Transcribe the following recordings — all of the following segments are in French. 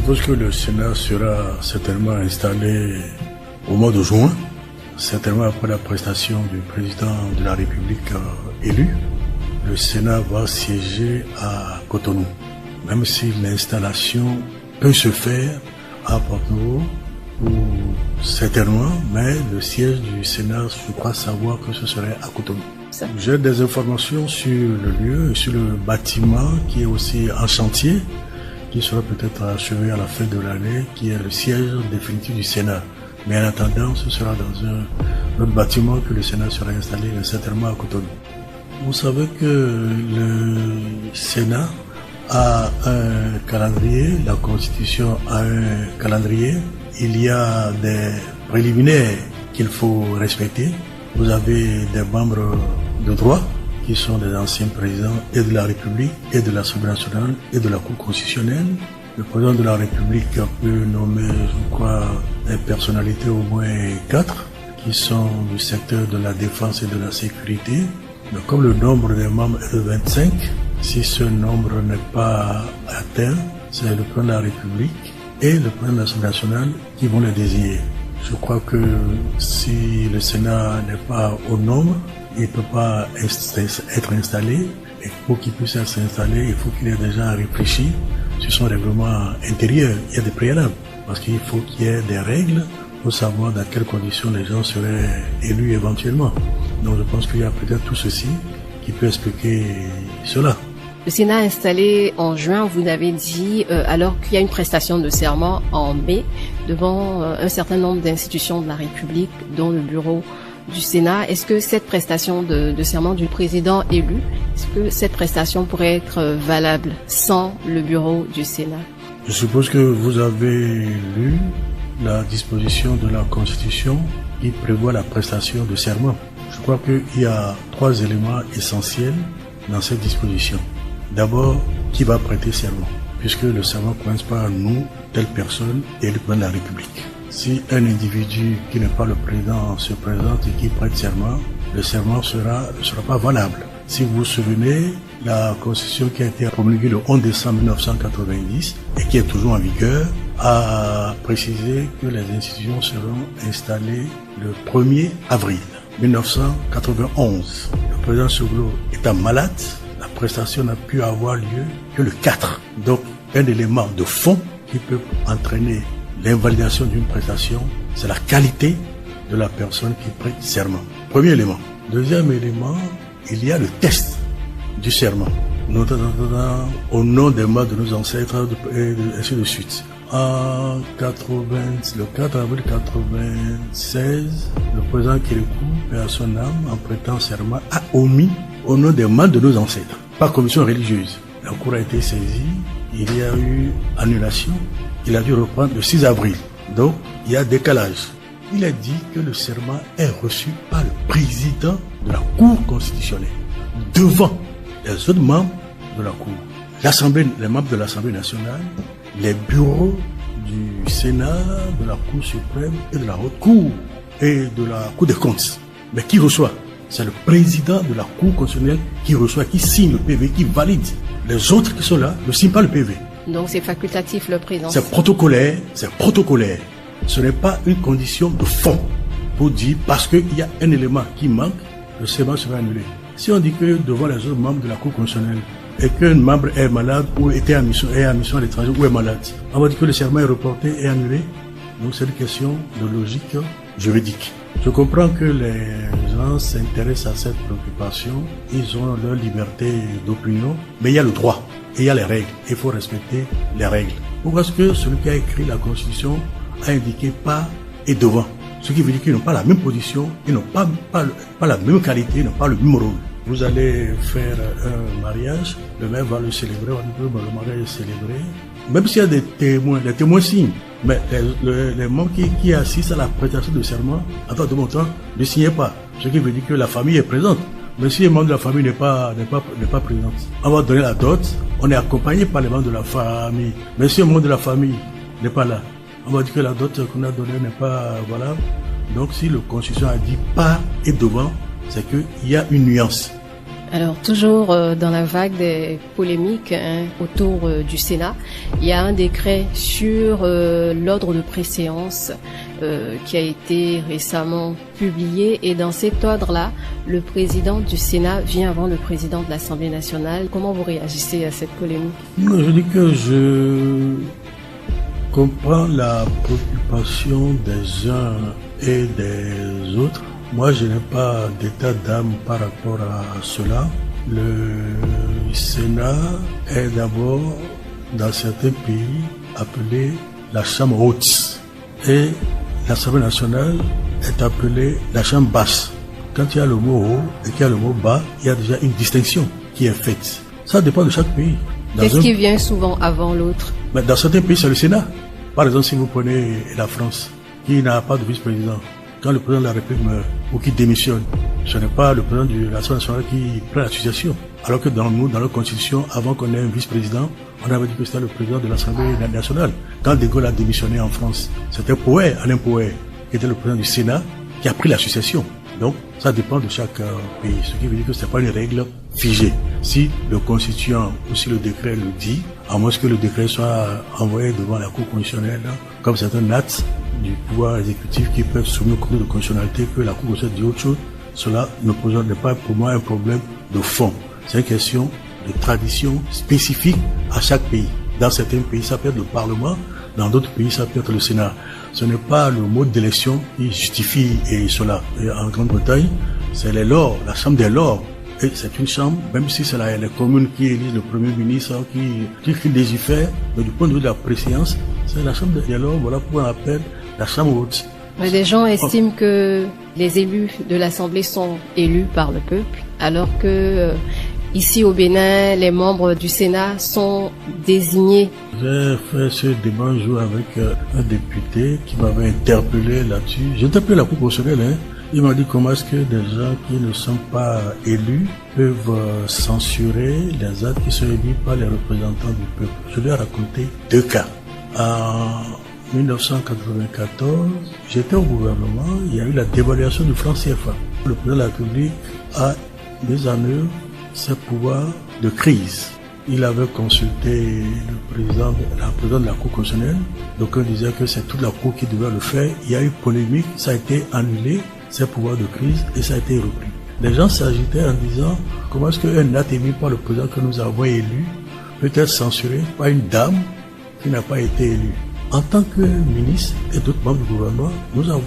suppose que le Sénat sera certainement installé au mois de juin, certainement après la prestation du président de la République élu. Le Sénat va siéger à Cotonou, même si l'installation peut se faire à Porto-Novo, certainement, mais le siège du Sénat, je crois savoir que ce serait à Cotonou. J'ai des informations sur le lieu et sur le bâtiment qui est aussi en chantier, qui sera peut-être achevé à la fin de l'année, qui est le siège définitif du Sénat. Mais en attendant, ce sera dans un autre bâtiment que le Sénat sera installé, certainement à Cotonou. Vous savez que le Sénat a un calendrier, la Constitution a un calendrier. Il y a des préliminaires qu'il faut respecter. Vous avez des membres de droit qui sont des anciens présidents et de la République et de l'Assemblée nationale et de la Cour constitutionnelle. Le président de la République peut nommer, je crois, des personnalités au moins 4 qui sont du secteur de la défense et de la sécurité. Mais comme le nombre des membres est de 25, si ce nombre n'est pas atteint, c'est le président de la République et le président de l'Assemblée nationale qui vont les désigner. Je crois que si le Sénat n'est pas au nombre, il ne peut pas être installé. Et pour qu'il puisse être installé, il faut qu'il ait déjà réfléchi sur son règlement intérieur. Il y a des préalables, parce qu'il faut qu'il y ait des règles pour savoir dans quelles conditions les gens seraient élus éventuellement. Donc je pense qu'il y a peut-être tout ceci qui peut expliquer cela. Le Sénat installé en juin, vous l'avez dit, alors qu'il y a une prestation de serment en mai devant un certain nombre d'institutions de la République, dont le bureau du Sénat. Est-ce que cette prestation de serment du président élu, est-ce que cette prestation pourrait être valable sans le bureau du Sénat? Je suppose que vous avez lu la disposition de la Constitution qui prévoit la prestation de serment. Je crois qu'il y a 3 éléments essentiels dans cette disposition. D'abord, qui va prêter serment? Puisque le serment commence par nous, telle personne, et le président de la République. Si un individu qui n'est pas le président se présente et qui prête serment, le serment ne sera pas valable. Si vous vous souvenez, la Constitution qui a été promulguée le 11 décembre 1990 et qui est toujours en vigueur a précisé que les institutions seront installées le 1er avril 1991. Le président Soglo étant malade, la prestation n'a pu avoir lieu que le 4. Donc, un élément de fond qui peut entraîner l'invalidation d'une prestation, c'est la qualité de la personne qui prête serment. Premier élément. Deuxième élément, il y a le test du serment. Notamment au nom des morts de nos ancêtres et ainsi de suite. En 80, le 4 avril 1996, le président Kérékou, paix à son âme, en prêtant serment, a omis au nom des morts de nos ancêtres, par commission religieuse. La Cour a été saisie, il y a eu annulation, il a dû reprendre le 6 avril. Donc, il y a décalage. Il a dit que le serment est reçu par le président de la Cour constitutionnelle, devant les autres membres de la Cour. Les membres de l'Assemblée nationale, les bureaux du Sénat, de la Cour suprême et de la Haute Cour et de la Cour des comptes. Mais qui reçoit? C'est le président de la Cour constitutionnelle qui reçoit, qui signe le PV, qui valide. Les autres qui sont là ne signent pas le PV. Donc c'est facultatif le président. C'est protocolaire, c'est protocolaire. Ce n'est pas une condition de fond pour dire parce qu'il y a un élément qui manque, le serment sera annulé. Si on dit que devant les autres membres de la Cour constitutionnelle et qu'un membre est malade ou est en mission à l'étranger ou est malade, on va dire que le serment est reporté et annulé. Donc c'est une question de logique juridique. Je comprends que les gens s'intéressent à cette préoccupation, ils ont leur liberté d'opinion, mais il y a le droit et il y a les règles. Il faut respecter les règles. Pourquoi est-ce que celui qui a écrit la Constitution a indiqué par et devant? Ce qui veut dire qu'ils n'ont pas la même position, ils n'ont pas la même qualité, ils n'ont pas le même rôle. Vous allez faire un mariage, le maire va le célébrer, on dit que le mariage est célébré. Même s'il y a des témoins, les témoins signent. Mais les membres qui assistent à la prestation de serment, en tant que montant, ne signent pas. Ce qui veut dire que la famille est présente. Mais si un membre de la famille n'est pas présent, on va donner la dot, on est accompagné par les membres de la famille. Mais si un membre de la famille n'est pas là, on va dire que la dot qu'on a donnée n'est pas valable. Donc si le Constitution a dit pas et devant, c'est qu'il y a une nuance. Alors, toujours dans la vague des polémiques autour du Sénat, il y a un décret sur l'ordre de préséance qui a été récemment publié. Et dans cet ordre-là, le président du Sénat vient avant le président de l'Assemblée nationale. Comment vous réagissez à cette polémique? Non, je dis que je comprends la préoccupation des uns et des autres. Moi, je n'ai pas d'état d'âme par rapport à cela. Le Sénat est d'abord, dans certains pays, appelé la chambre haute. Et l'Assemblée nationale est appelée la chambre basse. Quand il y a le mot haut et qu'il y a le mot bas, il y a déjà une distinction qui est faite. Ça dépend de chaque pays. Qu'est-ce qui vient souvent avant l'autre? Mais dans certains pays, c'est le Sénat. Par exemple, si vous prenez la France, qui n'a pas de vice-président, quand le président de la République meurt ou qui démissionne, ce n'est pas le président de l'Assemblée nationale qui prend la succession. Alors que dans notre constitution, avant qu'on ait un vice-président, on avait dit que c'était le président de l'Assemblée nationale. Quand De Gaulle a démissionné en France, c'était Poher, Alain Poher, qui était le président du Sénat, qui a pris la succession. Donc, ça dépend de chaque pays. Ce qui veut dire que ce n'est pas une règle figée. Si le constituant ou si le décret le dit, à moins que le décret soit envoyé devant la Cour constitutionnelle, comme certains actes du pouvoir exécutif qui peuvent soumis au contrôle de constitutionnalité, que la Cour constitutionnelle dit autre chose, cela n'est pas pour moi un problème de fond. C'est une question de tradition spécifique à chaque pays. Dans certains pays, ça peut être le Parlement, dans d'autres pays, ça peut être le Sénat. Ce n'est pas le mode d'élection qui justifie cela. Et en Grande-Bretagne, c'est les lords, la Chambre des lords. Et c'est une chambre, même si c'est les communes qui élisent le Premier ministre, qui légifère, mais du point de vue de la préséance, c'est la Chambre des lords, voilà pourquoi on appelle la Chambre haute. Mais des gens estiment que les élus de l'Assemblée sont élus par le peuple, alors que ici au Bénin, les membres du Sénat sont désignés. J'ai fait ce débat un jour avec un député qui m'avait interpellé là-dessus. J'ai interpellé la Cour constitutionnelle. Il m'a dit comment est-ce que des gens qui ne sont pas élus peuvent censurer les actes qui sont élus par les représentants du peuple. Je lui ai raconté deux cas. En 1994, j'étais au gouvernement, il y a eu la dévaluation du franc CFA. Le président de la République a mis en œuvre ses pouvoirs de crise. Il avait consulté la présidente de la Cour constitutionnelle, donc on disait que c'est toute la Cour qui devait le faire. Il y a eu polémique, ça a été annulé, ces pouvoirs de crise, et ça a été repris. Les gens s'agitaient en disant comment est-ce qu'un acte émis par le président que nous avons élu peut être censuré par une dame qui n'a pas été élue. En tant que ministre et d'autres membres du gouvernement, nous avons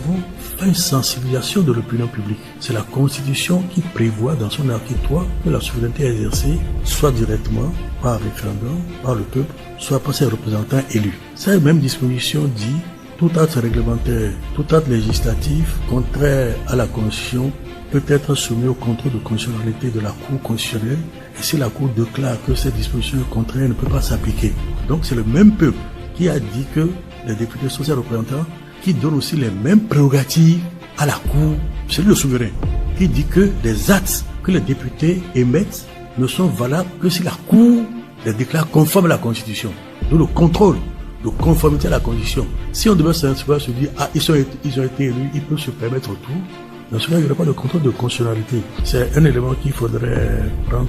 fait une sensibilisation de l'opinion publique. C'est la Constitution qui prévoit dans son article 3 que la souveraineté est exercée soit directement par référendum, par le peuple, soit par ses représentants élus. Cette même disposition dit tout acte réglementaire, tout acte législatif contraire à la Constitution peut être soumis au contrôle de constitutionnalité de la Cour constitutionnelle, et si la Cour déclare que cette disposition est contraire, elle ne peut pas s'appliquer. Donc c'est le même peuple qui a dit que les députés sont ses représentants, qui donne aussi les mêmes prérogatives à la Cour, c'est le souverain, qui dit que les actes que les députés émettent ne sont valables que si la Cour les déclare conformes à la Constitution. D'où le contrôle de conformité à la Constitution. Si on devait se dire, ils ont été élus, ils peuvent se permettre tout, dans ce cas, il n'y aurait pas de contrôle de constitutionnalité. C'est un élément qu'il faudrait prendre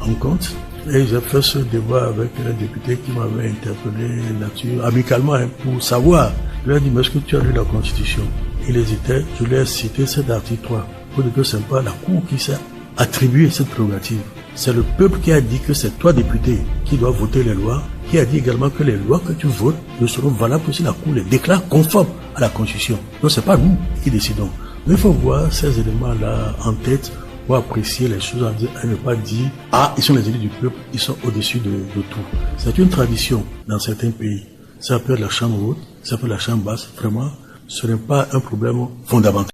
en compte. Et j'ai fait ce débat avec un député qui m'avait interpellé là-dessus, amicalement, pour savoir. Je lui ai dit, mais est-ce que tu as lu la Constitution? Il hésitait. Je lui ai cité cet article 3. Pour dire que ce n'est pas la Cour qui s'est attribué cette prérogative. C'est le peuple qui a dit que c'est toi, député, qui dois voter les lois, qui a dit également que les lois que tu votes ne seront valables que si la Cour les déclare conformes à la Constitution. Donc c'est pas nous qui décidons. Mais il faut voir ces éléments-là en tête pour apprécier les choses et ne pas dire ils sont les élus du peuple, ils sont au-dessus de tout. C'est une tradition dans certains pays. Ça peut être la chambre haute, ça peut être la chambre basse. Vraiment, ce n'est pas un problème fondamental.